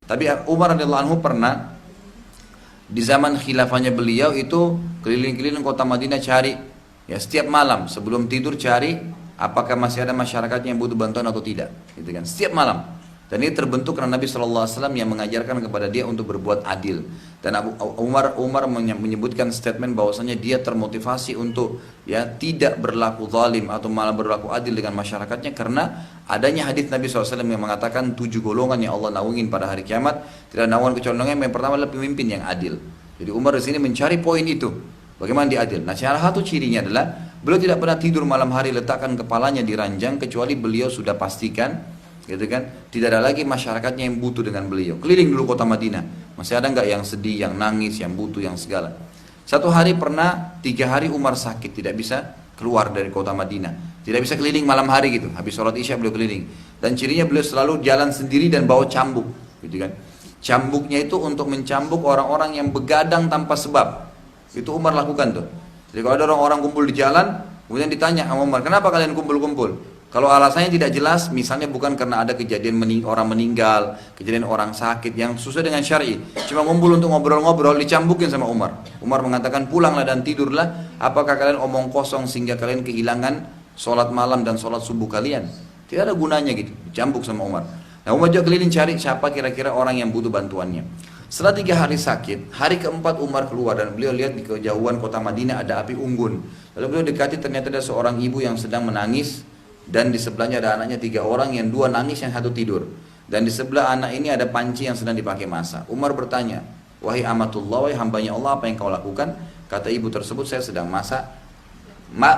Tapi Umar radhiyallahu anhu pernah di zaman khilafahnya beliau itu keliling-keliling kota Madinah cari, ya setiap malam sebelum tidur cari apakah masih ada masyarakat yang butuh bantuan atau tidak, gitu kan? Setiap malam. Dan ini terbentuk karena Nabi SAW yang mengajarkan kepada dia untuk berbuat adil. Dan Umar menyebutkan statement bahwasanya dia termotivasi untuk ya tidak berlaku zalim atau malah berlaku adil dengan masyarakatnya karena adanya hadis Nabi SAW yang mengatakan 7 golongan yang Allah naungin pada hari kiamat. Tidak naungan kecuali yang pertama adalah pemimpin yang adil. Jadi Umar di sini mencari poin itu. Bagaimana dia adil? Nah, salah satu cirinya adalah beliau tidak pernah tidur malam hari letakkan kepalanya di ranjang kecuali beliau sudah pastikan, gitu kan, tidak ada lagi masyarakatnya yang butuh dengan beliau. Keliling dulu kota Madinah, masih ada nggak yang sedih, yang nangis, yang butuh, yang segala. Satu hari pernah 3 hari Umar sakit, tidak bisa keluar dari kota Madinah, tidak bisa keliling malam hari gitu. Habis sholat isya beliau keliling. Dan cirinya beliau selalu jalan sendiri dan bawa cambuk, gitu kan. Cambuknya itu untuk mencambuk orang-orang yang begadang tanpa sebab. Itu Umar lakukan tuh. Jadi kalau ada orang-orang kumpul di jalan, kemudian ditanya sama Umar, kenapa kalian kumpul-kumpul? Kalau alasannya tidak jelas, misalnya bukan karena ada kejadian orang meninggal, kejadian orang sakit yang sesuai dengan syar'i, cuma ngumpul untuk ngobrol-ngobrol, dicambukin sama Umar. Umar mengatakan, pulanglah dan tidurlah, apakah kalian omong kosong sehingga kalian kehilangan sholat malam dan sholat subuh kalian? Tidak ada gunanya gitu, dicambuk sama Umar. Nah, Umar juga keliling cari siapa kira-kira orang yang butuh bantuannya. Setelah 3 hari sakit, hari keempat Umar keluar dan beliau lihat di kejauhan kota Madinah ada api unggun. Lalu beliau dekati, ternyata ada seorang ibu yang sedang menangis. Dan di sebelahnya ada anaknya 3 orang, yang 2 nangis, yang 1 tidur. Dan di sebelah anak ini ada panci yang sedang dipakai masak. Umar bertanya, wahai amatullah, wahai hambanya Allah, apa yang kau lakukan? Kata ibu tersebut, saya sedang masak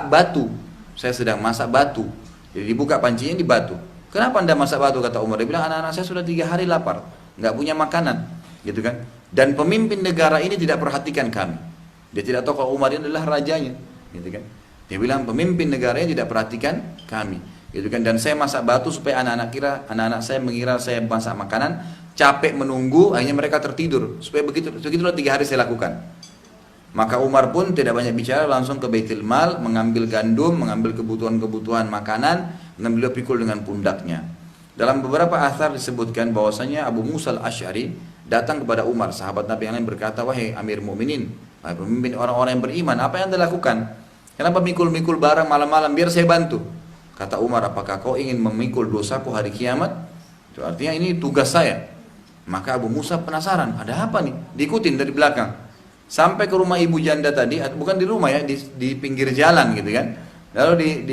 batu. Saya sedang masak batu. Jadi dibuka pancinya di batu. Kenapa anda masak batu? Kata Umar. Dia bilang, anak-anak saya sudah 3 hari lapar, nggak punya makanan, gitu kan? Dan pemimpin negara ini tidak perhatikan kami. Dia tidak tahu kalau Umar ini adalah rajanya, gitu kan? Dia bilang pemimpin negaranya tidak perhatikan kami, gitu kan? Dan saya masak batu supaya anak-anak saya mengira saya masak makanan, capek menunggu, akhirnya mereka tertidur. Supaya begitulah 3 hari saya lakukan. Maka Umar pun tidak banyak bicara, langsung ke Baitul Mal, mengambil gandum, mengambil kebutuhan-kebutuhan makanan, dan beliau pikul dengan pundaknya. Dalam beberapa athar disebutkan bahwasanya Abu Musa al-Asy'ari datang kepada Umar, sahabat Nabi yang lain, berkata, wahai Amir Mu'minin, wahai pemimpin orang-orang yang beriman, apa yang anda lakukan? Kenapa mikul-mikul barang malam-malam? Biar saya bantu. Kata Umar, apakah kau ingin memikul dosaku hari kiamat? Itu artinya ini tugas saya. Maka Abu Musa penasaran, ada apa nih? Diikutin dari belakang. Sampai ke rumah ibu janda tadi, bukan di rumah ya, di pinggir jalan gitu kan. Lalu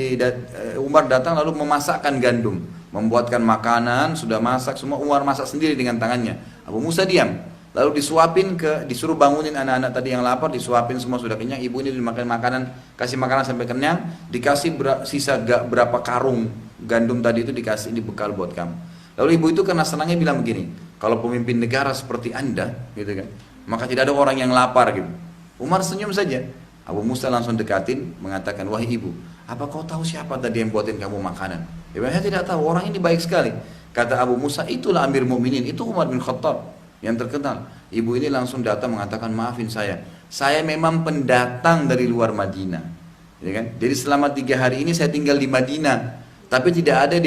Umar datang lalu memasakkan gandum. Membuatkan makanan, sudah masak, semua Umar masak sendiri dengan tangannya. Abu Musa diam. Lalu disuruh bangunin anak-anak tadi yang lapar, disuapin semua sudah kenyang, ibu ini dimakan makanan, kasih makanan sampai kenyang, dikasih sisa berapa karung gandum tadi itu dikasih dibekal buat kamu. Lalu ibu itu karena senangnya bilang begini, kalau pemimpin negara seperti anda, gitu kan, maka tidak ada orang yang lapar gitu. Umar senyum saja. Abu Musa langsung dekatin, mengatakan, wahai ibu, apa kau tahu siapa tadi yang buatin kamu makanan? Dia bilang, saya tidak tahu, orang ini baik sekali. Kata Abu Musa, itulah Amir Mu'minin, itu Umar bin Khattab yang terkenal. Ibu ini langsung datang mengatakan, maafin saya memang pendatang dari luar Madinah, ya kan? Jadi selama 3 hari ini saya tinggal di Madinah, tapi tidak ada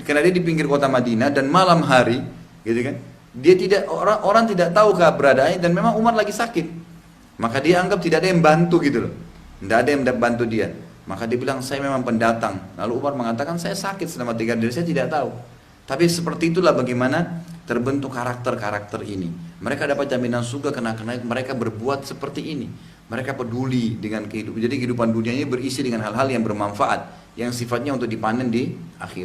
karena dia di pinggir kota Madinah dan malam hari, gitu kan? Dia tidak, orang tidak tahu keberadaannya, dan memang Umar lagi sakit, maka dia anggap tidak ada yang bantu gitu loh, tidak ada yang bantu dia. Maka dia bilang, saya memang pendatang. Lalu Umar mengatakan, saya sakit selama 3 hari, saya tidak tahu. Tapi seperti itulah bagaimana terbentuk karakter-karakter ini. Mereka dapat jaminan surga karena mereka berbuat seperti ini. Mereka peduli dengan kehidupan. Jadi kehidupan dunianya berisi dengan hal-hal yang bermanfaat, yang sifatnya untuk dipanen di akhirat.